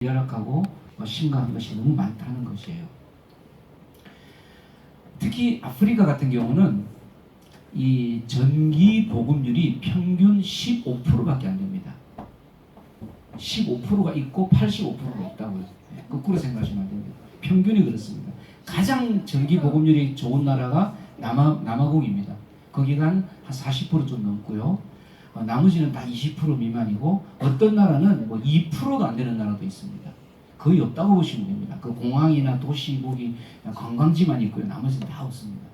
열악하고 심각한 것이 너무 많다는 것이에요. 특히 아프리카 같은 경우는 이 전기 보급률이 평균 15%밖에 안 됩니다. 15%가 있고 85%가 없다고요. 거꾸로 생각하시면 안 됩니다. 평균이 그렇습니다. 가장 전기 보급률이 좋은 나라가 남아공입니다. 거기가 한 40% 좀 넘고요. 나머지는 다 20% 미만이고 어떤 나라는 뭐 2%도 안 되는 나라도 있습니다. 거의 없다고 보시면 됩니다. 그 공항이나 도시 거기 관광지만 있고요. 나머지는 다 없습니다.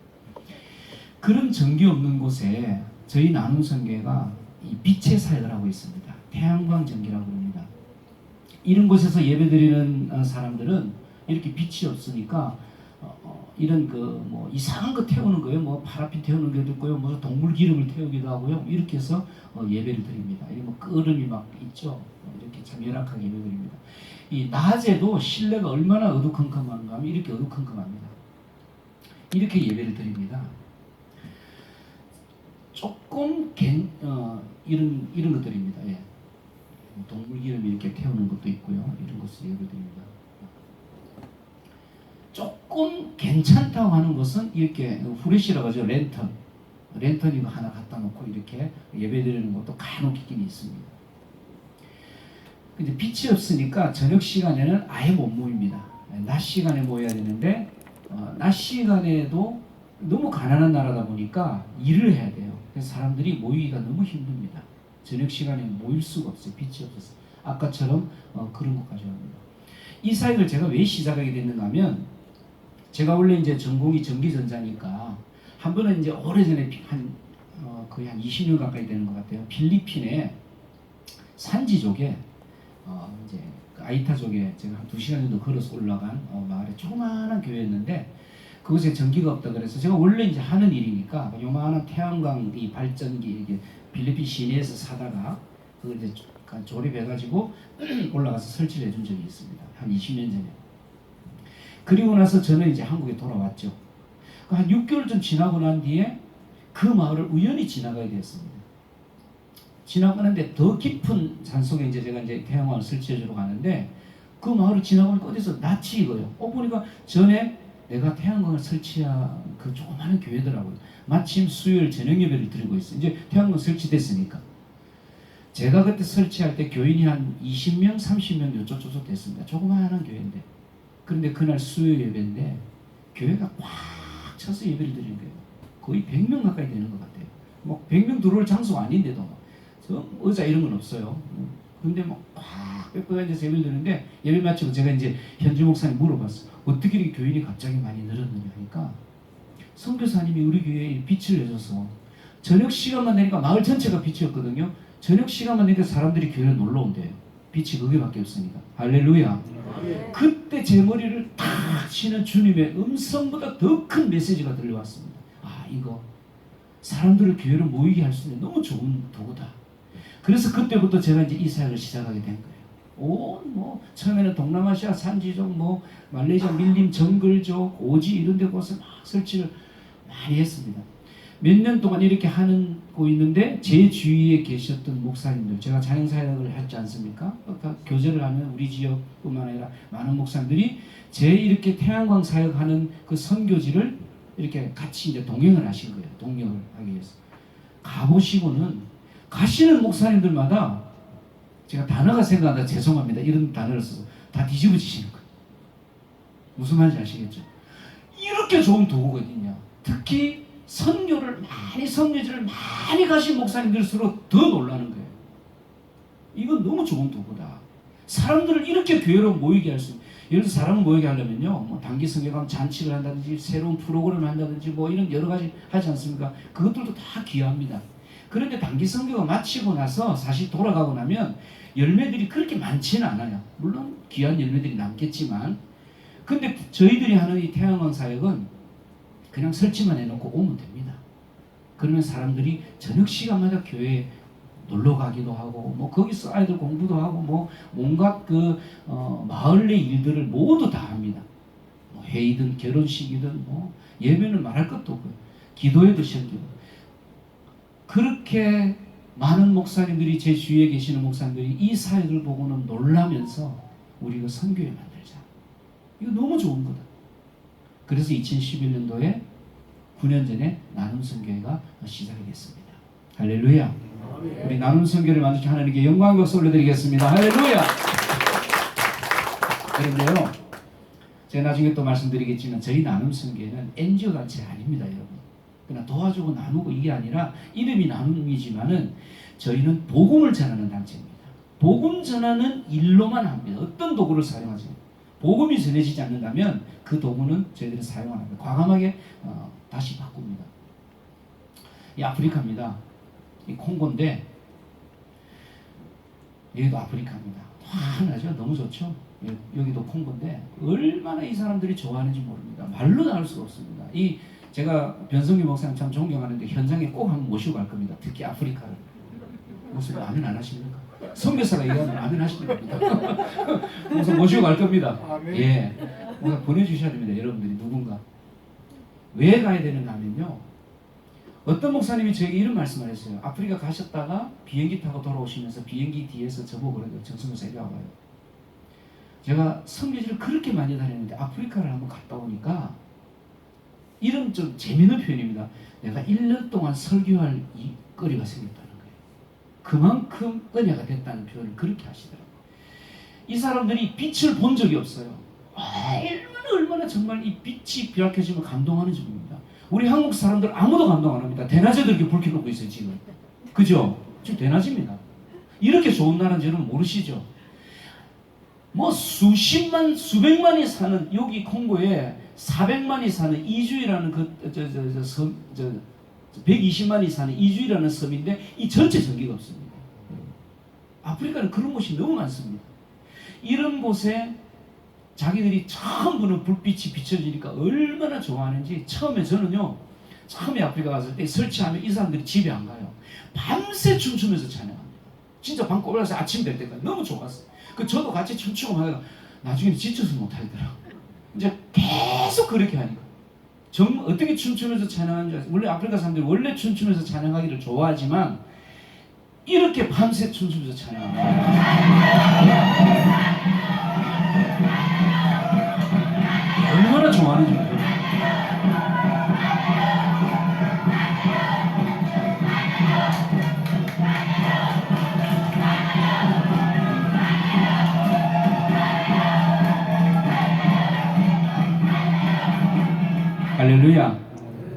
그런 전기 없는 곳에 저희 나눔성교회가 이 빛의 사역을 하고 있습니다. 태양광 전기라고 합니다. 이런 곳에서 예배드리는 사람들은 이렇게 빛이 없으니까 이런 뭐 이상한 거 태우는 거예요. 뭐 파라핀 태우는 게도 있고요. 뭐 동물 기름을 태우기도 하고요. 이렇게 해서 예배를 드립니다. 이 뭐 끄름이 막 있죠. 이렇게 참 열악하게 예배드립니다. 이 낮에도 실내가 얼마나 어두컴컴한가 하면 이렇게 어두컴컴합니다. 이렇게 예배를 드립니다. 조금 이런 것들입니다. 예. 동물 기름 이렇게 태우는 것도 있고요. 이런 것을 예배를 드립니다. 조금 괜찮다고 하는 것은 이렇게 후레쉬라고 하죠. 랜턴 이거 하나 갖다 놓고 이렇게 예배드리는 것도 간혹 있긴 있습니다. 근데 빛이 없으니까 저녁 시간에는 아예 못 모입니다. 낮 시간에 모여야 되는데 낮 시간에도 너무 가난한 나라다 보니까 일을 해야 돼요. 그래서 사람들이 모이기가 너무 힘듭니다. 저녁 시간에 모일 수가 없어요. 빛이 없어서. 아까처럼 그런 것까지 합니다. 이 사역을 제가 왜 시작하게 됐는가 하면 제가 원래 이제 전공이 전기전자니까 한 번은 이제 오래전에 거의 한 20년 가까이 되는 것 같아요. 필리핀의 산지족에 이제 아이타족에 제가 한 2시간 정도 걸어서 올라간 마을에 조그마한 교회였는데 그곳에 전기가 없다 그래서 제가 원래 이제 하는 일이니까 요만한 태양광 이 발전기 이게 필리핀 시내에서 사다가 그걸 이제 조립해가지고 올라가서 설치를 해준 적이 있습니다. 한 20년 전에. 그리고 나서 저는 이제 한국에 돌아왔죠. 한 6개월 좀 지나고 난 뒤에 그 마을을 우연히 지나가게 되었습니다. 지나가는데 더 깊은 산속에 이제 제가 이제 태양광을 설치해주러 가는데 그 마을을 지나보니까 어디서 낯이 익어요. 보니까 전에 내가 태양광을 설치한 그 조그마한 교회더라고요. 마침 수요일 저녁 예배를 드리고 있어요. 이제 태양광 설치됐으니까. 제가 그때 설치할 때 교인이 한 20명, 30명 요쪽저쪽 됐습니다. 조그마한 교회인데. 그런데 그날 수요 예배인데 교회가 꽉 차서 예배를 드리는 거예요. 거의 100명 가까이 되는 것 같아요. 뭐 100명 들어올 장소가 아닌데도 의자 이런 건 없어요. 근데 꽉 빽빽 앉아서 예배를 드리는데 예배 마치고 제가 이제 현주 목사님 물어봤어요. 어떻게 이렇게 교인이 갑자기 많이 늘었느냐 하니까 선교사님이 우리 교회에 빛을 내줘서 저녁 시간만 되니까 마을 전체가 빛이었거든요. 저녁 시간만 되니까 사람들이 교회에 놀러 온대요. 빛이 거기밖에 없으니까. 할렐루야. 그때 제 머리를 탁 치는 주님의 음성보다 더 큰 메시지가 들려왔습니다. 이거 사람들을 교회로 모이게 할 수 있는 너무 좋은 도구다. 그래서 그때부터 제가 이제 이 사역을 시작하게 된 거예요. 처음에는 동남아시아 산지족, 말레이시아 밀림 정글족, 오지 이런 데 가서 막 설치를 많이 했습니다. 몇 년 동안 이렇게 하고 있는데 제 주위에 계셨던 목사님들, 제가 찬양사역을 했지 않습니까? 그러니까 교제를 하면 우리 지역뿐만 아니라 많은 목사님들이 제 이렇게 태양광 사역하는 그 선교지를 이렇게 같이 이제 동행을 하신 거예요. 동행을 하기 위해서. 가보시고는 가시는 목사님들마다 제가 단어가 생각나다 죄송합니다. 이런 단어를 써서 다 뒤집어지시는 거예요. 무슨 말인지 아시겠죠? 이렇게 좋은 도구가 어딨냐. 특히 선교지를 많이 가신 목사님들일수록 더 놀라는 거예요. 이건 너무 좋은 도구다. 사람들을 이렇게 교회로 모이게 할 수 있는. 예를 들어서 사람을 모이게 하려면요, 단기 성경학 잔치를 한다든지 새로운 프로그램을 한다든지 이런 여러 가지 하지 않습니까? 그것들도 다 귀합니다. 그런데 단기 성경을 마치고 나서 사실 돌아가고 나면 열매들이 그렇게 많지는 않아요. 물론 귀한 열매들이 남겠지만, 근데 저희들이 하는 이 태양광 사역은 그냥 설치만 해놓고 오면 됩니다. 그러면 사람들이 저녁 시간마다 교회에 놀러 가기도 하고, 거기서 아이들 공부도 하고, 온갖 마을 내 일들을 모두 다 합니다. 회의든 결혼식이든 예배는 말할 것도 없고요. 기도회도 시작해요. 그렇게 많은 목사님들이 제 주위에 계시는 목사님들이 이 사역을 보고는 놀라면서 우리 그 선교회 만들자. 이거 너무 좋은 거다. 그래서 2011년도에 9년 전에 나눔 선교회가 시작이 됐습니다. 할렐루야. 우리 나눔 선교를 만드신 하나님께 영광 박수 올려드리겠습니다. 할렐루야. 그런데요, 제가 나중에 또 말씀드리겠지만 저희 나눔 선교회는 NGO 단체 아닙니다, 여러분. 그냥 도와주고 나누고 이게 아니라 이름이 나눔이지만은 저희는 복음을 전하는 단체입니다. 복음 전하는 일로만 합니다. 어떤 도구를 사용하지? 복음이 전해지지 않는다면 그 도구는 저희들이 사용 안 합니다. 과감하게 다시 바꿉니다. 이 아프리카입니다. 이 콩고인데 여기도 아프리카입니다. 환하죠? 너무 좋죠? 여기도 콩고인데 얼마나 이 사람들이 좋아하는지 모릅니다. 말로 다 할 수가 없습니다. 제가 변성기 목사님 참 존경하는데 현장에 꼭 한번 모시고 갈 겁니다. 특히 아프리카를. 무슨 아멘 안 하십니까? 선교사가 얘기하면 아멘 하시는 겁니다. 그래서 모시고 갈 겁니다. 아멘. 예, 뭔가 보내주셔야 됩니다. 여러분들이 누군가. 왜 가야 되는가 하면요, 어떤 목사님이 저에게 이런 말씀을 했어요. 아프리카 가셨다가 비행기 타고 돌아오시면서 비행기 뒤에서 저보고 그래요. 정승무사 이리 와봐요. 제가 선교지를 그렇게 많이 다녔는데 아프리카를 한번 갔다 오니까 이런 좀 재미있는 표현입니다. 내가 1년 동안 설교할 이 거리가 생겼다는 거예요. 그만큼 은혜가 됐다는 표현을 그렇게 하시더라고요. 이 사람들이 빛을 본 적이 없어요. 얼마나 정말 이 빛이 비약해지면 감동하는 점입니다. 우리 한국 사람들 아무도 감동 안 합니다. 대낮에도 이렇게 불 켜놓고 있어요, 지금. 그죠? 지금 대낮입니다. 이렇게 좋은 나라인지 여러분 모르시죠? 뭐 수십만, 수백만이 사는 여기 콩고에 400만이 사는 이주이라는 120만이 사는 이주이라는 섬인데 이 전체 전기가 없습니다. 아프리카는 그런 곳이 너무 많습니다. 이런 곳에 자기들이 처음 보는 불빛이 비춰지니까 얼마나 좋아하는지 처음에 저는요, 처음에 아프리카 갔을 때 설치하면 이 사람들이 집에 안 가요. 밤새 춤추면서 찬양합니다. 진짜 밤 꼬라서 아침 될 때까지 너무 좋았어요. 저도 같이 춤추고 하다가 나중에는 지쳐서 못하겠더라고요. 이제 계속 그렇게 하니까. 정말 어떻게 춤추면서 찬양하는 줄 아세요? 원래 아프리카 사람들이 원래 춤추면서 찬양하기를 좋아하지만 이렇게 밤새 춤추면서 찬양합니다. 얼마나 좋아하는지 모르겠어요. 할렐루야.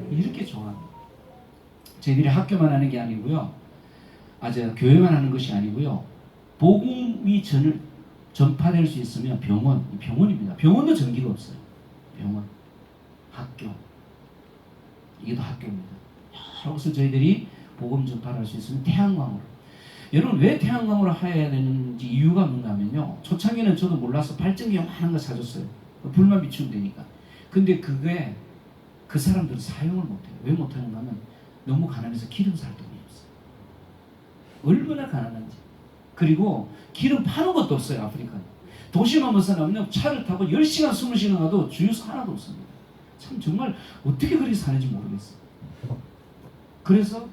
이렇게 좋아합니다. 저희들이 학교만 하는 게 아니고요. 교회만 하는 것이 아니고요. 복음이 전파될 수 있으면 병원입니다. 병원도 전기가 없어요. 병원, 학교, 이게 또 학교입니다. 여기서 저희들이 복음 전파를 할 수 있으면 태양광으로. 여러분 왜 태양광으로 해야 되는지 이유가 뭔가 하면요. 초창기는 저도 몰라서 발전기 많은 거 사줬어요. 불만 비추면 되니까. 근데 그게 그 사람들은 사용을 못해요. 왜 못하는가 하면 너무 가난해서 기름 살 돈이 없어요. 얼마나 가난한지. 그리고 기름 파는 것도 없어요. 아프리카는. 도시만 벗어나면 차를 타고 10시간 20시간 가도 주유소 하나도 없습니다. 참 정말 어떻게 그렇게 사는지 모르겠어요. 그래서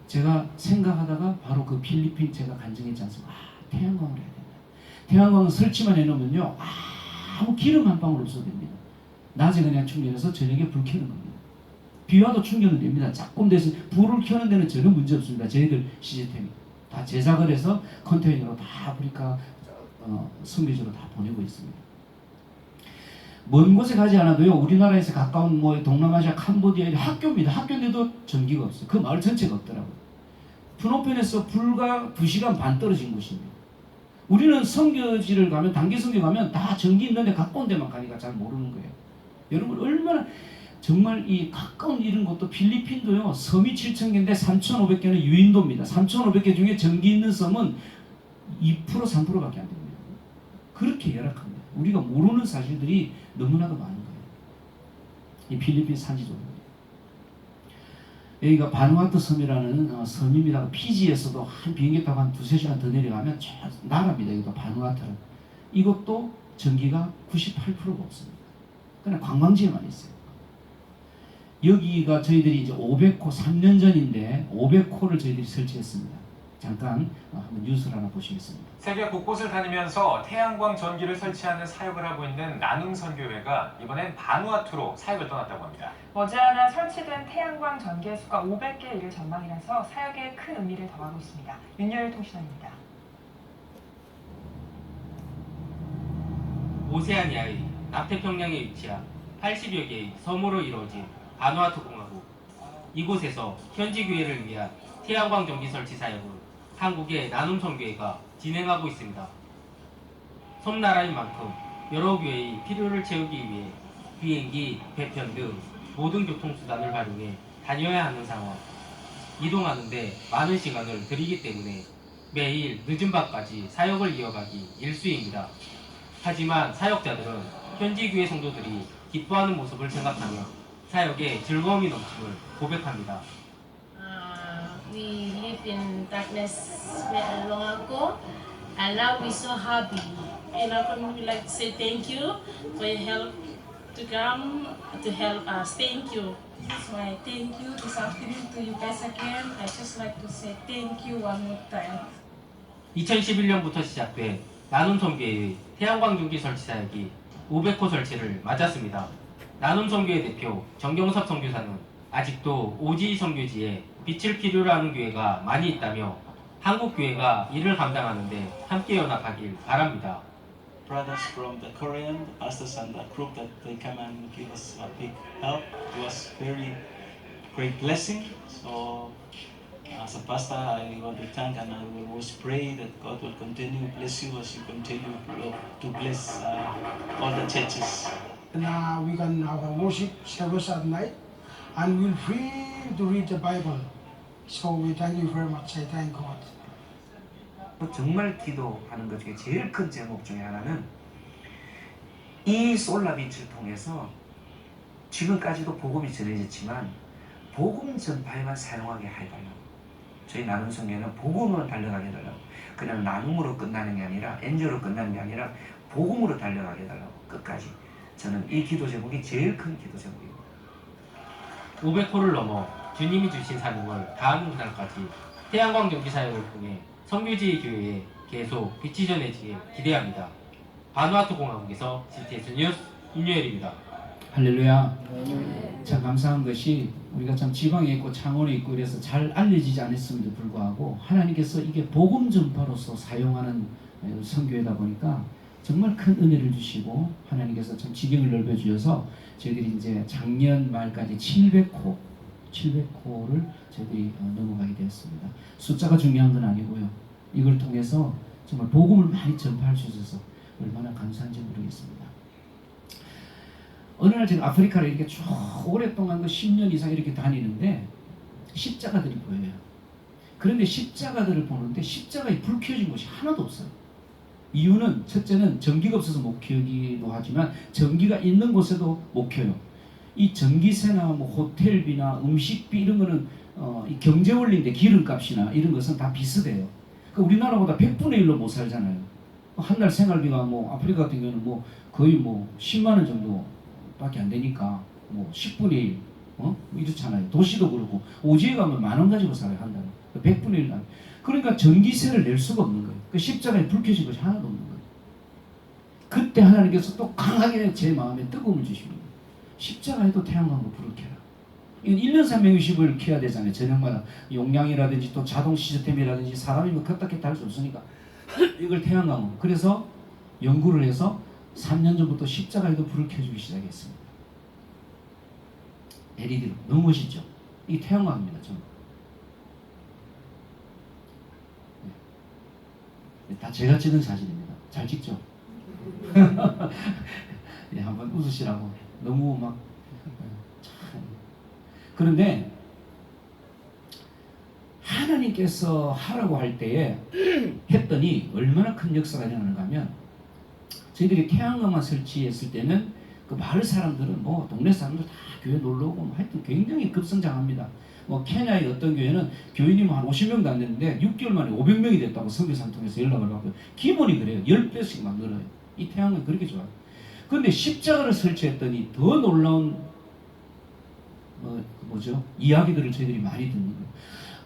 제가 생각하다가 바로 그 필리핀 제가 간증했지 않습니까? 태양광을 해야 된다. 태양광 설치만 해놓으면요, 아무 기름 한 방울 없어도 됩니다. 낮에 그냥 충전해서 저녁에 불 켜는 겁니다. 비 와도 충전은 됩니다. 조금 돼서 불을 켜는 데는 전혀 문제 없습니다. 저희들 시스템이 다 제작을 해서 컨테이너로 다 아프리카 선교지로 다 보내고 있습니다. 먼 곳에 가지 않아도요, 우리나라에서 가까운 동남아시아 캄보디아 학교입니다. 학교인데도 전기가 없어요. 그 마을 전체가 없더라고요. 프놈펜에서 불과 2시간 반 떨어진 곳입니다. 우리는 선교지를 가면, 단기 선교 가면 다 전기 있는데 가까운 데만 가니까 잘 모르는 거예요. 여러분 얼마나 정말 이 가까운 이런 것도 필리핀도요, 섬이 7,000개인데 3,500개는 유인도입니다. 3,500개 중에 전기 있는 섬은 2% 3%밖에 안 됩니다. 그렇게 열악합니다. 우리가 모르는 사실들이 너무나도 많은 거예요. 이 필리핀 산지도입니다. 여기가 바누아투 섬이라는 섬입니다. 피지에서도 한 비행기 타고 한 2-3시간 더 내려가면 저 나라입니다. 여기도 바누아투는. 이것도 전기가 98%가 없습니다. 그냥 관광지에만 있어요. 여기가 저희들이 이제 500호 3년 전인데 500호를 저희들이 설치했습니다. 잠깐 한번 뉴스를 하나 보시겠습니다. 세계 곳곳을 다니면서 태양광 전기를 설치하는 사역을 하고 있는 나눔선교회가 이번엔 바누아투로 사역을 떠났다고 합니다. 머지않아 설치된 태양광 전기의 수가 500개에 이를 전망이라서 사역에 큰 의미를 더하고 있습니다. 윤여일 통신원입니다. 오세아니아의 남태평양에 위치한 80여 개의 섬으로 이루어진 바누아투 공화국. 이곳에서 현지 교회를 위한 태양광 전기 설치 사역을 한국의 나눔선교회가 진행하고 있습니다. 섬나라인 만큼 여러 교회의 필요를 채우기 위해 비행기, 배편 등 모든 교통수단을 활용해 다녀야 하는 상황. 이동하는데 많은 시간을 들이기 때문에 매일 늦은 밤까지 사역을 이어가기 일쑤입니다. 하지만 사역자들은 현지 교회 성도들이 기뻐하는 모습을 생각하며 사역에 즐거움이 넘침을 고백합니다. We live in darkness very long ago, and now we're so happy. And our family would like to say thank you for your help to come to help us. Thank you. So I thank you this afternoon to you guys again. I just like to say thank you one more time. 2011년부터 시작된 나눔선교회의 태양광 전기 설치 사역이 500호 설치를 맞았습니다. 나눔선교회 대표 정경섭 선교사는 아직도 오지 선교지에 빛을 필요로 하는 교회가 많이 있다며 한국 교회가 이를 감당하는데 함께 연합하길 바랍니다. Brothers from the Korean, the pastors and the group that they come and give us a big help. It was very great blessing. So as a pastor, I want to thank and I will always pray that God will continue to bless you as you continue to bless all the churches. And we can have a worship service at night, and we're free to read the Bible. So we thank you very much. I thank God. 정말 기도하는 것 중에 제일 큰 제목 중에 하나는 이 솔라빛을 통해서 지금까지도 복음이 전해졌지만 복음 전파에만 사용하게 해달라고. 저희 나눔선교회는 복음으로 달려가게 해달라고. 그냥 나눔으로 끝나는 게 아니라 엔조로 끝나는 게 아니라 복음으로 달려가게 해달라고. 끝까지. 저는 이 기도 제목이 제일 큰 기도 제목입니다. 500호를 넘어 주님이 주신 사명을 다하는 그날까지 태양광 전기 사역을 통해 성교지의 교회에 계속 빛이 전해지길 기대합니다. 바누아투 공화국에서 GTS 뉴스 윤여일입니다. 할렐루야. 참 감사한 것이 우리가 참 지방에 있고 창원에 있고 이래서 잘 알려지지 않았음에도 불구하고 하나님께서 이게 복음 전파로서 사용하는 선교회다 보니까 정말 큰 은혜를 주시고 하나님께서 참 지경을 넓혀 주셔서 저희들이 이제 작년 말까지 700호를 저희들이 넘어가게 되었습니다. 숫자가 중요한 건 아니고요. 이걸 통해서 정말 복음을 많이 전파할 수 있어서 얼마나 감사한지 모르겠습니다. 어느 날 제가 아프리카를 이렇게 쭉 오랫동안 10년 이상 이렇게 다니는데 십자가들이 보여요. 그런데 십자가들을 보는데 십자가에 불 켜진 곳이 하나도 없어요. 이유는 첫째는 전기가 없어서 못 켜기도 하지만 전기가 있는 곳에도 못 켜요. 이 전기세나 뭐 호텔비나 음식비 이런 거는 이 경제 원리인데 기름값이나 이런 것은 다 비슷해요. 그러니까 우리나라보다 100분의 1로 못 살잖아요. 한 달 생활비가 뭐 아프리카 같은 경우는 뭐 거의 뭐 10만 원 정도밖에 안 되니까 뭐 10분의 1 이렇잖아요. 도시도 그렇고 오지에 가면 10,000원 가지고 살아요 한 달에. 100분의 1. 그러니까 전기세를 낼 수가 없는 거예요. 그 십자가에 불 켜진 것이 하나도 없는 거예요. 그때 하나님께서 또 강하게 제 마음에 뜨거움을 주십니다. 십자가에도 태양광으로 불을 켜라. 이건 1년 360을 켜야 되잖아요. 저녁마다 용량이라든지 또 자동 시스템이라든지 사람이 뭐 켰다 켰다 할 수 없으니까 이걸 태양광으로. 그래서 연구를 해서 3년 전부터 십자가에도 불을 켜주기 시작했습니다. LED로. 너무 멋있죠? 이게 태양광입니다. 좀. 다 제가 찍은 사진입니다. 잘 찍죠? 네, 한번 웃으시라고. 너무 막 참. 그런데 하나님께서 하라고 할 때에 했더니 얼마나 큰 역사가 일어나는가 하면 저희들이 태양광만 설치했을 때는 그 마을 사람들은 뭐 동네 사람들 다 교회 놀러 오고 뭐 하여튼 굉장히 급성장합니다. 뭐 케냐의 어떤 교회는 교인이 한 50명도 안 되는데 6개월 만에 500명이 됐다고 선교사를 통해서 연락을 받고 기본이 그래요. 10배씩 막 늘어요. 이 태양은 그렇게 좋아요. 그런데 십자가를 설치했더니 더 놀라운 이야기들을 저희들이 많이 듣는 거예요.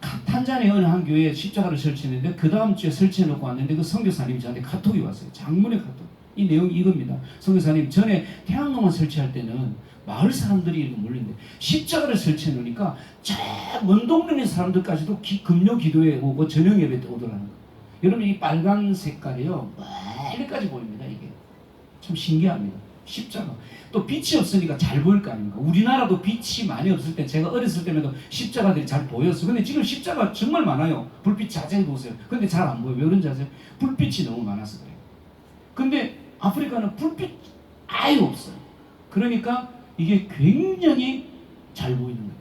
탄자니아 어느 한 교회에 십자가를 설치했는데 그 다음 주에 설치해놓고 왔는데 그 선교사님이 저한테 카톡이 왔어요. 장문의 카톡. 이 내용이 이겁니다. 선교사님, 전에 태양광만 설치할 때는 마을 사람들이 이렇게 몰리는데 십자가를 설치해 놓으니까 저 먼 동네 사람들까지도 금요 기도에 오고 저녁 예배 때 오더라는 거예요. 여러분 이 빨간 색깔이요 멀리까지 보입니다. 이게 참 신기합니다. 십자가. 또 빛이 없으니까 잘 보일 거 아닙니까? 우리나라도 빛이 많이 없을 때 제가 어렸을 때에도 십자가들이 잘 보였어요. 근데 지금 십자가 정말 많아요. 불빛 자세히 보세요. 근데 잘 안 보여요. 왜 그런지 아세요? 불빛이 너무 많아서 그래요. 근데 아프리카는 불빛 아예 없어요. 그러니까 이게 굉장히 잘 보이는 거예요.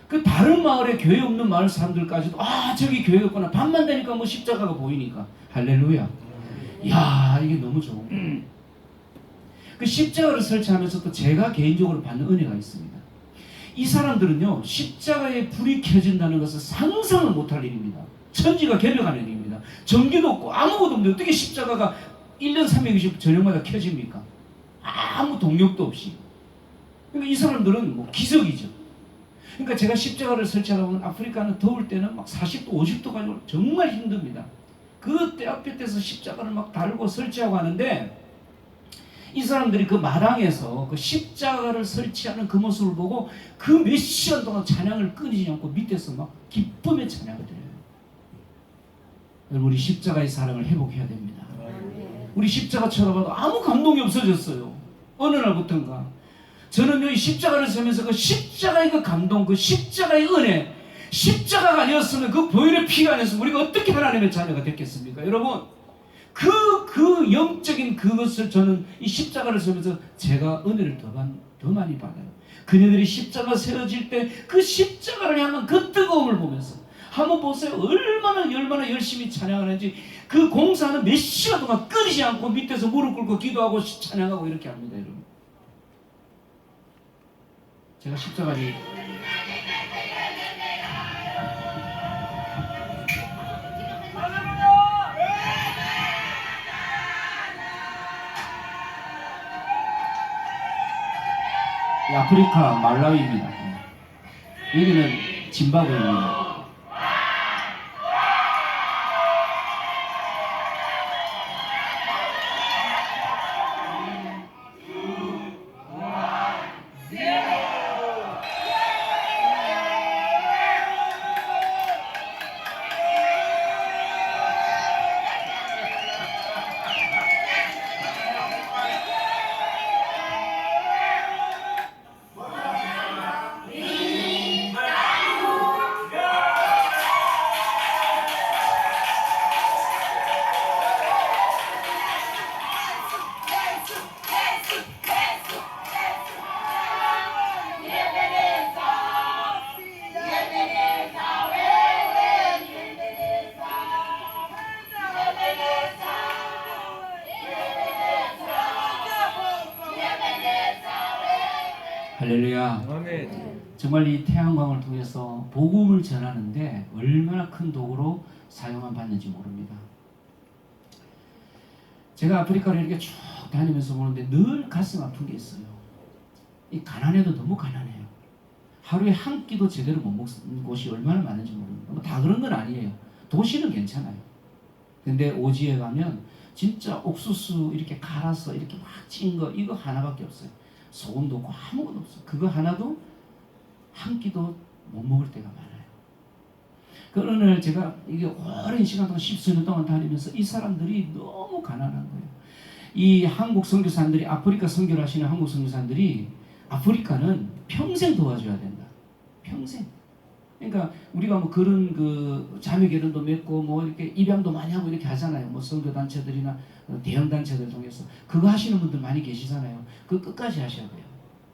그 다른 마을에 교회 없는 마을 사람들까지도 저기 교회 없구나. 밤만 되니까 뭐 십자가가 보이니까 할렐루야. 이야 이게 너무 좋은 그 십자가를 설치하면서 또 제가 개인적으로 받는 은혜가 있습니다. 이 사람들은요 십자가에 불이 켜진다는 것을 상상을 못할 일입니다. 천지가 개벽하는 일입니다. 전기도 없고 아무것도 없는데 어떻게 십자가가 1년 360 저녁마다 켜집니까? 아무 동력도 없이. 그러니까 이 사람들은 뭐 기적이죠. 그러니까 제가 십자가를 설치하다 보면 아프리카는 더울 때는 막 40도 50도 가지고 정말 힘듭니다. 그 떼앞볕에서 십자가를 막 달고 설치하고 하는데 이 사람들이 그 마당에서 그 십자가를 설치하는 그 모습을 보고 그 몇 시간 동안 찬양을 끊이지 않고 밑에서 막 기쁨의 찬양을 드려요. 여러분 우리 십자가의 사랑을 회복해야 됩니다. 우리 십자가 쳐다봐도 아무 감동이 없어졌어요. 어느 날부터인가 저는 이 십자가를 세면서 그 십자가의 그 감동, 그 십자가의 은혜, 십자가가 아니었으면 그 보혈의 피가 아니었으면 우리가 어떻게 하나님의 자녀가 됐겠습니까? 여러분 그 영적인 그것을 저는 이 십자가를 세면서 제가 은혜를 더 많이 받아요. 그녀들이 십자가 세워질 때 그 십자가를 향한 그 뜨거움을 보면서 한번 보세요. 얼마나 열심히 찬양하는지. 그 공사는 몇 시간 동안 끊이지 않고 밑에서 무릎 꿇고 기도하고 찬양하고 이렇게 합니다. 여러분 제가 십자가를 아프리카 말라위입니다. 여기는 짐바브웨입니다. 할렐루야. 정말 이 태양광을 통해서 복음을 전하는데 얼마나 큰 도구로 사용을 받는지 모릅니다. 제가 아프리카를 이렇게 쭉 다니면서 보는데 늘 가슴 아픈 게 있어요. 이 가난해도 너무 가난해요. 하루에 한 끼도 제대로 못 먹는 곳이 얼마나 많은지 모릅니다. 뭐 다 그런 건 아니에요. 도시는 괜찮아요. 근데 오지에 가면 진짜 옥수수 이렇게 갈아서 이렇게 막 찐 거 이거 하나밖에 없어요. 소금도 없고 아무것도 없어요. 그거 하나도 한 끼도 못 먹을 때가 많아요. 그 어느 날 제가 이게 오랜 시간 동안 10수년 동안 다니면서 이 사람들이 너무 가난한 거예요. 이 한국 선교사님들이 아프리카 선교를 하시는 한국 선교사님들이 아프리카는 평생 도와줘야 된다. 평생. 그러니까 우리가 뭐 그런 그 자매 결혼도 맺고 뭐 이렇게 입양도 많이 하고 이렇게 하잖아요. 뭐 선교 단체들이나 대형 단체들 통해서 그거 하시는 분들 많이 계시잖아요. 그 끝까지 하셔야 돼요.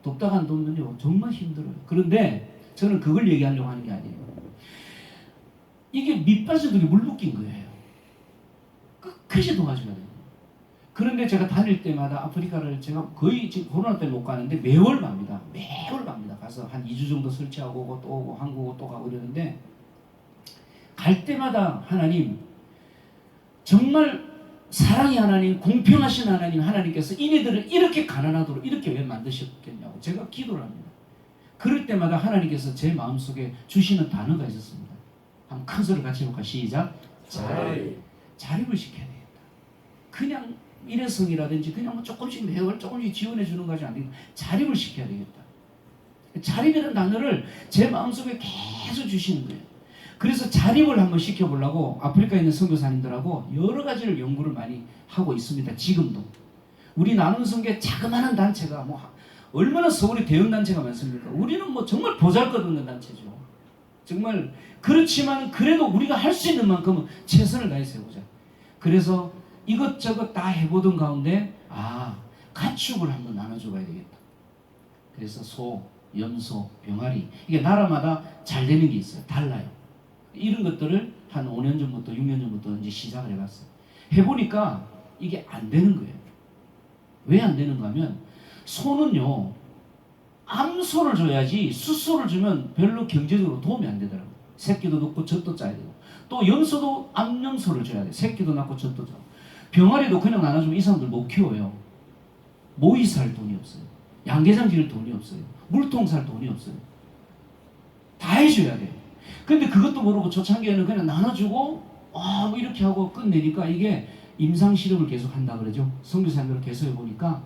돕다가 돕는요 정말 힘들어요. 그런데 저는 그걸 얘기하려고 하는 게 아니에요. 이게 밑빠져도 물 묶인 거예요. 끝까지 도와줘야 돼요. 그런데 제가 다닐 때마다 아프리카를 제가 거의 지금 코로나 때문에 못 가는데 매월 갑니다. 매월 갑니다. 가서 한 2주 정도 설치하고 오고 또 오고 한국 오고 또 가고 이러는데 갈 때마다 하나님 정말 사랑의 하나님, 공평하신 하나님, 하나님께서 이네들을 이렇게 가난하도록 이렇게 왜 만드셨겠냐고 제가 기도를 합니다. 그럴 때마다 하나님께서 제 마음속에 주시는 단어가 있었습니다. 한번 큰 소리 같이 해볼까? 시작. 자립을 시켜야 되겠다. 그냥 일회성이라든지 그냥 뭐 조금씩 매월 조금씩 지원해 주는 것이 아니고 자립을 시켜야 되겠다. 자립이라는 단어를 제 마음속에 계속 주시는 거예요. 그래서 자립을 한번 시켜보려고 아프리카에 있는 선교사님들하고 여러 가지를 연구를 많이 하고 있습니다. 지금도. 우리 나눔성교회 자그마한 단체가 뭐 얼마나 서울에 대형 단체가 많습니까? 우리는 뭐 정말 보잘것없는 단체죠. 정말 그렇지만 그래도 우리가 할 수 있는 만큼은 최선을 다해서 해보자. 그래서 이것저것 다 해보던 가운데 가축을 한번 나눠줘 봐야 되겠다. 그래서 소, 염소, 병아리 이게 나라마다 잘 되는 게 있어요. 달라요. 이런 것들을 한 5년 전부터 6년 전부터 이제 시작을 해봤어요. 해보니까 이게 안 되는 거예요. 왜 안 되는가 하면 소는요 암소를 줘야지 숫소를 주면 별로 경제적으로 도움이 안 되더라고요. 새끼도 넣고 젖도 짜야 되고 또 염소도 암염소를 줘야 돼요. 새끼도 낳고 젖도 짜고 병아리도 그냥 나눠주면 이 사람들 못 키워요. 모이 살 돈이 없어요. 양계장 지을 돈이 없어요. 물통 살 돈이 없어요. 다 해줘야 돼요. 근데 그것도 모르고 초창기에는 그냥 나눠주고 뭐 이렇게 하고 끝내니까 이게 임상실험을 계속 한다 그러죠. 선교사님들 계속 해보니까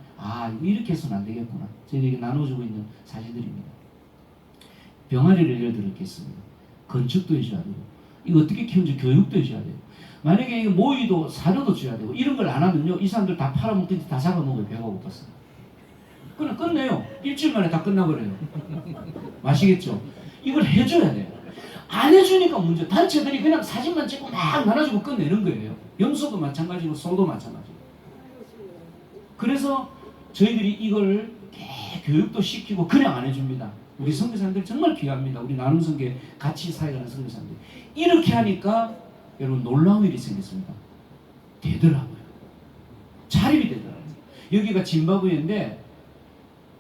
이렇게 해서는 안 되겠구나. 저희들에게 나눠주고 있는 사실들입니다. 병아리를 예를 들겠습니다. 건축도 해줘야 되고 이거 어떻게 키우는지 교육도 해줘야 돼요. 만약에 이거 모이도 사료도 줘야 되고 이런 걸 안 하면요 이 사람들 다 팔아먹든지 다 잡아먹어요. 배가 고팠어요. 그냥 끝내요. 일주일 만에 다 끝나버려요. 아시겠죠? 이걸 해줘야 돼요. 안 해주니까 문제. 단체들이 그냥 사진만 찍고 막 나눠주고 끝내는 거예요. 염소도 마찬가지고 소도 마찬가지고. 그래서 저희들이 이걸 교육도 시키고 그냥 안 해줍니다. 우리 선교사님들 정말 귀합니다. 우리 나눔선교회 같이 사역하는 선교사님들. 이렇게 하니까 여러분 놀라운 일이 생겼습니다. 되더라고요. 자립이 되더라고요. 여기가 짐바브웨인데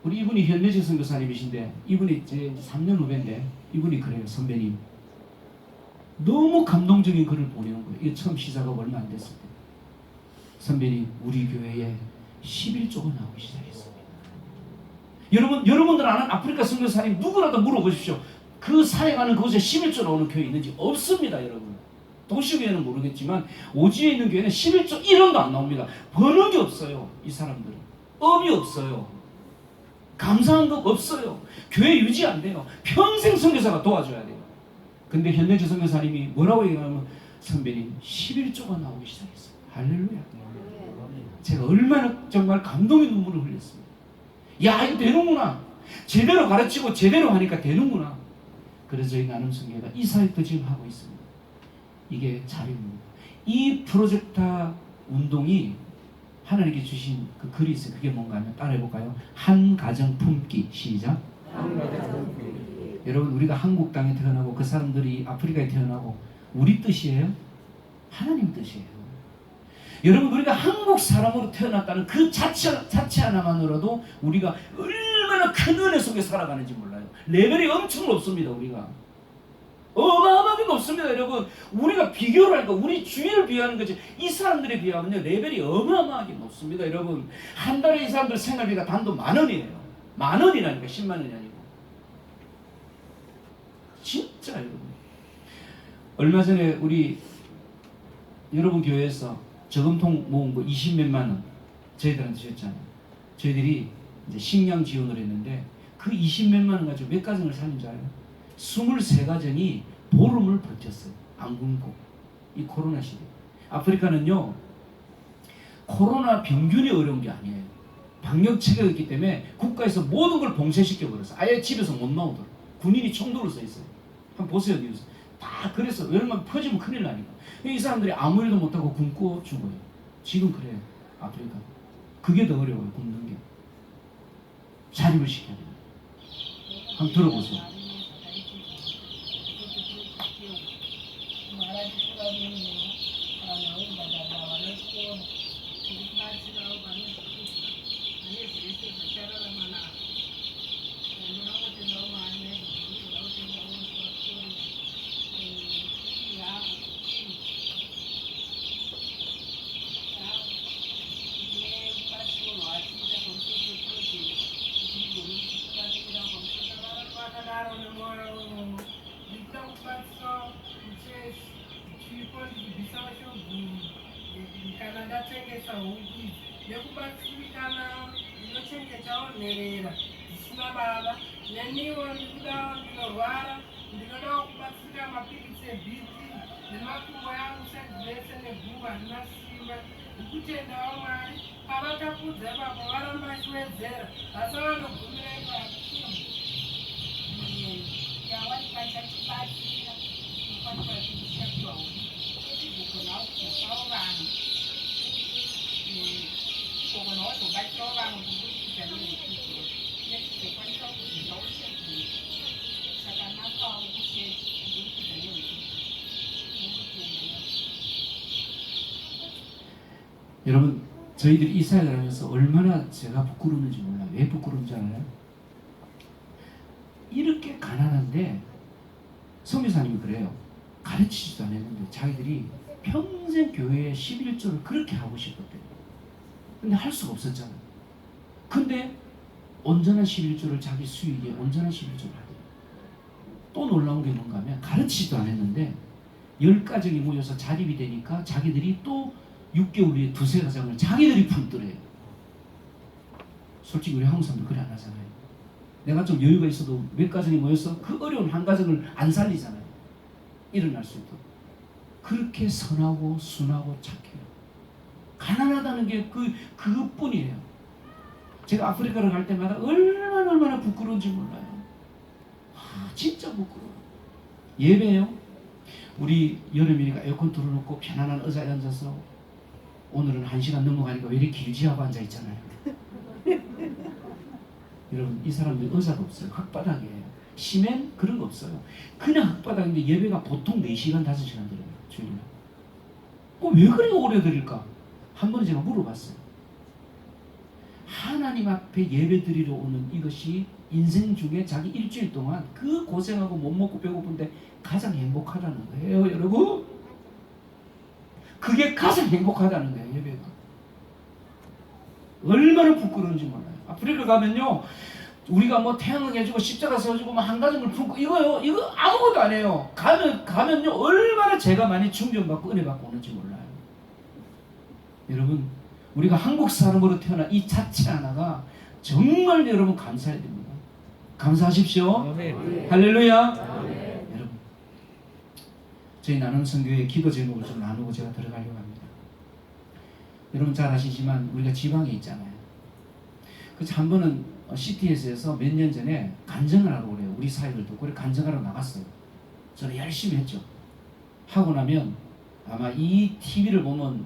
우리 이분이 현내지 선교사님이신데 이분이 제 3년 후배인데 이분이 그래요. 선배님. 너무 감동적인 글을 보내는 거예요. 이게 처음 시작하고 얼마 안 됐을 때. 선배님, 우리 교회에 11조가 나오기 시작했습니다. 여러분들 아는 아프리카 선교사님 누구라도 물어보십시오. 그 사역하는 그곳에 11조 나오는 교회 있는지 없습니다, 여러분. 도시교회는 모르겠지만 오지에 있는 교회는 11조 1원도 안 나옵니다. 버는 게 없어요, 이 사람들은. 업이 없어요. 감사한 거 없어요. 교회 유지 안 돼요. 평생 선교사가 도와줘야 돼요. 근데 현대주 선교사님이 뭐라고 얘기하면 선배님 11조가 나오기 시작했어요. 할렐루야. 제가 얼마나 정말 감동의 눈물을 흘렸습니다. 야 이거 되는구나. 제대로 가르치고 제대로 하니까 되는구나. 그래서 저희 나눔선교회가 이 사역도 지금 하고 있습니다. 이게 자립입니다. 이 프로젝트 운동이 하나님께 주신 그 글이 있어요. 그게 뭔가 하면 따라해볼까요? 한 가정 품기. 시작. 여러분 우리가 한국 땅에 태어나고 그 사람들이 아프리카에 태어나고 우리 뜻이에요? 하나님 뜻이에요. 여러분 우리가 한국 사람으로 태어났다는 그 자체 하나만으로도 우리가 얼마나 큰 은혜 속에 살아가는지 몰라요. 레벨이 엄청 높습니다. 우리가 어마어마하게 높습니다. 여러분 우리가 비교를 하니까 우리 주위를 비하는 거지 이 사람들에 비하면 레벨이 어마어마하게 높습니다. 여러분 한 달에 이 사람들 생활비가 단돈 10,000원이에요. 10,000원이라니까 10만 원이 아니고 진짜 여러분 얼마 전에 우리 여러분 교회에서 저금통 모은 거 20몇만 원 저희들한테 주셨잖아요. 저희들이 이제 식량 지원을 했는데 그 20몇만 원 가지고 몇 가정을 살린 줄 알아요? 23가정이 보름을 버텼어요. 안 굶고. 이 코로나 시대. 아프리카는요 코로나 병균이 어려운 게 아니에요. 방역 체계가 있기 때문에 국가에서 모든 걸 봉쇄시켜버렸어요. 아예 집에서 못 나오도록. 군인이 총도를 써 있어요. 한번 보세요 뉴스. 다 그래서 왜냐면 퍼지면 큰일 나니까. 이 사람들이 아무 일도 못하고 굶고 죽어요. 지금 그래요. 아프리카. 그게 더 어려워요. 굶는 게. 자립을 시켜야 돼요. 한번 들어보세요. Lekubasilikana inochengechawo nherera zvisina baba neniwo ndikudawo ndinorwara ndinoda kubatsira mapilisi ebhiti nemakumbo yangu sezvese negungwa rina simba ndikutendawo Mwari pavatakudza ipapo varamba vachiwedzera asi vanogumira ipapo yawaipachachibatsira nokwanipaichiapiwawo kugona kuzopawo vanhu kugona wazobatsirawo vanhu kubudikidza nezvekudzo nekuzokwanisa kuzivawo chezvinhu chakanakawo kuchechi kubudikidza 여러분, 저희들이 이 사역을 하면서 얼마나 제가 부끄러운지 몰라요. 왜 부끄러운지 알아요? 이렇게 가난한데 선교사님이 그래요. 가르치지도 않았는데 자기들이 평생 교회에 11조를 그렇게 하고 싶었대요. 근데 할 수가 없었잖아요. 근데 온전한 11조를 자기 수익에 온전한 11조를 하대요. 또 놀라운 게 뭔가 하면 가르치지도 않았는데 10가정이 모여서 자립이 되니까 자기들이 또 6개월 후에 두세 가정을 자기들이 품더래요. 솔직히 우리 한국 사람들 그래 안 하잖아요. 내가 좀 여유가 있어도 몇 가정이 모여서 그 어려운 한 가정을 안 살리잖아요. 일어날 수 있도록. 그렇게 선하고 순하고 착해요. 가난하다는 게 그것뿐이에요. 제가 아프리카를 갈 때마다 얼마나 부끄러운지 몰라요. 진짜 부끄러워요. 예배요. 우리 여름이니까 에어컨 틀어놓고 편안한 의자에 앉아서 오늘은 1시간 넘어가니까 왜 이렇게 길지 하고 앉아있잖아요. 여러분, 이 사람들 의자가 없어요. 흙바닥이에요. 시멘 그런 거 없어요. 그냥 흙바닥인데 예배가 보통 4시간 5시간 들어요. 주일날. 왜 그렇게 오래 드릴까? 한 번은 제가 물어봤어요. 하나님 앞에 예배 드리러 오는 이것이 인생 중에 자기 일주일 동안 그 고생하고 못 먹고 배고픈데 가장 행복하다는 거예요, 여러분. 그게 가장 행복하다는 거예요, 예배가. 얼마나 부끄러운지 몰라요. 아프리카 가면요, 우리가 뭐 태양을 해주고 십자가 세워주고 뭐 한 가정을 품고 이거 아무것도 안 해요. 가면요, 얼마나 제가 많이 충전받고 은혜 받고 오는지 몰라요. 여러분, 우리가 한국 사람으로 태어난 이 자체 하나가 정말 여러분 감사해야 됩니다. 감사하십시오. 아멘. 할렐루야. 아멘. 여러분, 저희 나눔 선교의 기도 제목을 좀 나누고 제가 들어가려고 합니다. 여러분 잘 아시지만 우리가 지방에 있잖아요. 그래서 한 번은 CTS에서 몇 년 전에 간증을 하러 그래요. 우리 사역을 듣고 그래 간증하러 나갔어요. 저는 열심히 했죠. 하고 나면 아마 이 TV를 보면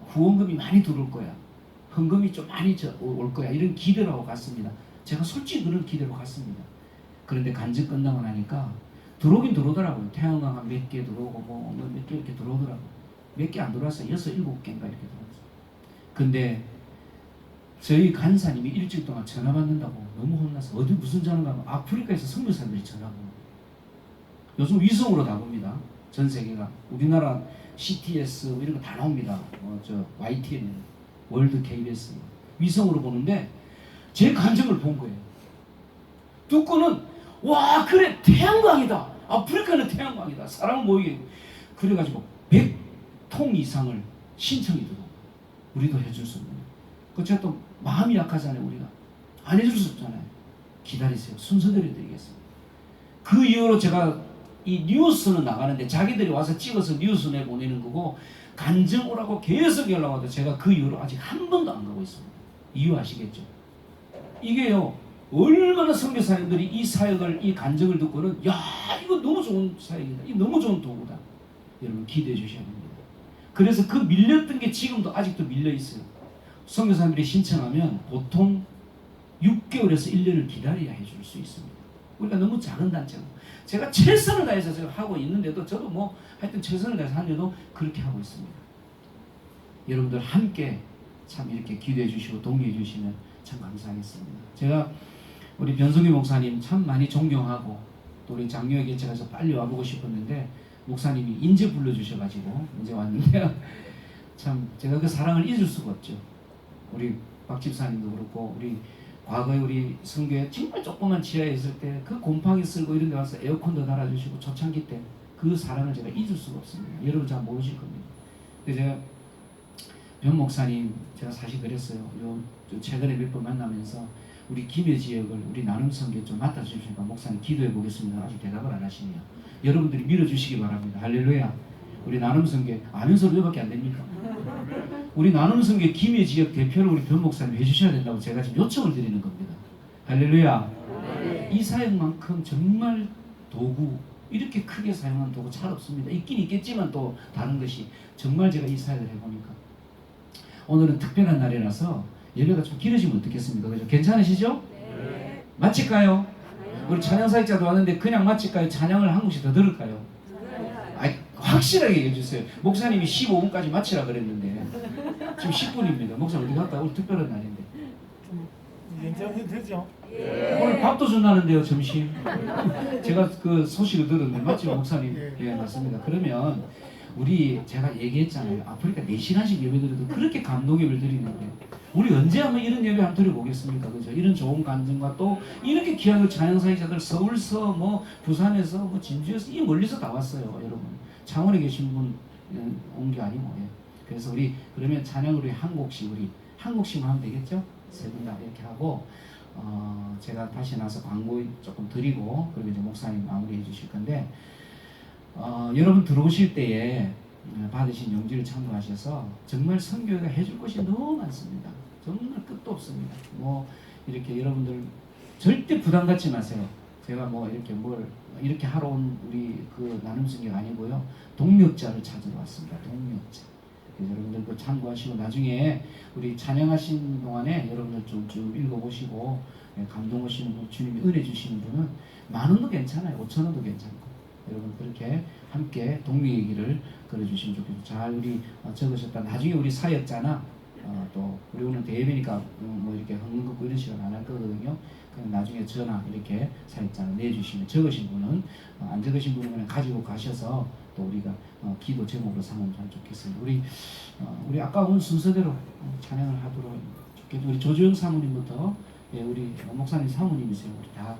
후원금이 많이 들어올 거야. 헌금이 좀 많이 올 거야. 이런 기대로 하고 갔습니다. 제가 솔직히 그런 기대로 갔습니다. 그런데 간증 끝나고 나니까 들어오긴 들어오더라고요. 태양광 한 몇 개 들어오고 뭐 몇 개 이렇게 들어오더라고요. 몇 개 안 들어왔어요. 6, 7개인가 이렇게 들어왔어요. 근데 저희 간사님이 일주일 동안 전화 받는다고 너무 혼나서 어디 무슨 전화가 하면 아프리카에서 선교사들이 전화가 오고 요즘 위성으로 다 봅니다. 전 세계가. 우리나라 CTS 이런 거 다 나옵니다. 저 YTN, 월드 KBS 위성으로 보는데 제 간증을 본 거예요. 듣고는 와 그래 태양광이다. 아프리카는 태양광이다. 사람 모이게 그래가지고 100통 이상을 신청이 들어오고 우리도 해줄 수 없는. 그 제가 또 마음이 약하잖아요. 우리가 안 해줄 수 없잖아요. 기다리세요. 순서대로 드리겠습니다. 그 이후로 제가 이 뉴스는 나가는데 자기들이 와서 찍어서 뉴스 내보내는 거고 간증 오라고 계속 연락 와도 제가 그 이후로 아직 한 번도 안 가고 있습니다. 이유 아시겠죠? 이게요 얼마나 선교사님들이 이 사역을 이 간증을 듣고는 야 이거 너무 좋은 사역이다. 이거 너무 좋은 도구다. 여러분 기대해 주셔야 됩니다. 그래서 그 밀렸던 게 지금도 아직도 밀려 있어요. 선교사님들이 신청하면 보통 6개월에서 1년을 기다려야 해줄 수 있습니다. 우리가 너무 작은 단체고 제가 최선을 다해서 제가 하고 있는데도 저도 뭐 하여튼 최선을 다해서 하는데도 그렇게 하고 있습니다. 여러분들 함께 참 이렇게 기도해 주시고 동의해 주시면 참 감사하겠습니다. 제가 우리 변성규 목사님 참 많이 존경하고 또 우리 장로회 개척해서 빨리 와보고 싶었는데 목사님이 인제 불러주셔가지고 이제 왔는데요. 참 제가 그 사랑을 잊을 수가 없죠. 우리 박 집사님도 그렇고 우리 과거에 우리 성교에 정말 조그만 지하에 있을 때 그 곰팡이 쓸고 이런 데 와서 에어컨도 달아주시고 초창기 때 그 사랑을 제가 잊을 수가 없습니다. 여러분 잘 모르실 겁니다. 그래서 제가 변 목사님 제가 사실 그랬어요. 최근에 몇 번 만나면서 우리 김해 지역을 우리 나눔 선교 좀 맡아주십니까? 목사님 기도해 보겠습니다. 아직 대답을 안 하시네요. 여러분들이 밀어주시기 바랍니다. 할렐루야. 우리 나눔 선교 아멘 소리 밖에 안 됩니까? 우리 나눔 선교 김해 지역 대표를 우리 변 목사님 해주셔야 된다고 제가 지금 요청을 드리는 겁니다. 할렐루야. 이 사역만큼 정말 도구 이렇게 크게 사용한 도구 잘 없습니다. 있긴 있겠지만 또 다른 것이 정말 제가 이 사역을 해보니까 오늘은 특별한 날이라서 예배가 좀 길어지면 어떻겠습니까? 그죠? 괜찮으시죠? 네. 마칠까요? 우리 찬양 사역자도 왔는데 그냥 마칠까요? 찬양을 한 곡씩 더 들을까요? 아이, 확실하게 얘기해 주세요. 목사님이 15분까지 마치라 그랬는데 지금 10분입니다. 목사님 어디 갔다? 오늘 특별한 날인데. 연장해도 되죠? 오늘 밥도 준다는데요, 점심. 제가 그 소식을 들었는데 맞죠, 목사님? 예, 맞습니다. 그러면 우리 제가 얘기했잖아요. 아프리카 4시간씩 예배 드려도 그렇게 감동 예배를 드리는데 우리 언제 한번 이런 예배 한번 드려보겠습니까? 그죠? 이런 좋은 감정과 또 이렇게 귀한 찬양 사역자들 서울서 뭐 부산에서 뭐 진주에서 이 멀리서 다 왔어요, 여러분. 창원에 계신 분 온 게 아니고. 예. 그래서 우리 그러면 찬양을 우리 한 곡씩만 하면 되겠죠? 세 분 다 이렇게 하고 제가 다시 나서 광고 조금 드리고 그리고 이제 목사님 마무리해 주실 건데 여러분 들어오실 때에 받으신 용지를 참고하셔서 정말 선교회가 해줄 것이 너무 많습니다. 정말 끝도 없습니다. 뭐 이렇게 여러분들 절대 부담 갖지 마세요. 제가 뭐 이렇게 이렇게 하러 온 우리 그 나눔 선교가 아니고요. 동력자를 찾으러 왔습니다. 동력자. 그래서 여러분들 그 참고하시고 나중에 우리 찬양하신 동안에 여러분들 좀 읽어보시고 감동 오시는 분, 주님이 은혜 주시는 분은 10,000원도 괜찮아요. 5,000원도 괜찮고 여러분 그렇게 함께 동료 얘기를 걸어주시면 좋겠습니다. 잘 우리 적으셨다. 나중에 우리 사역자나 또 우리 오늘 대회니까 뭐 이렇게 흥분 긋고 이런 시간 안 할 거거든요. 그냥 나중에 전화 이렇게 사역자를 내주시면 적으신 분은 안 적으신 분은 그냥 가지고 가셔서 또 우리가 기도 제목으로 삼으면 참 좋겠습니다. 우리 아까 온 순서대로 찬양을 하도록 좋겠습니다. 우리 조주영 사모님부터 우리 목사님 사모님이세요. 우리 다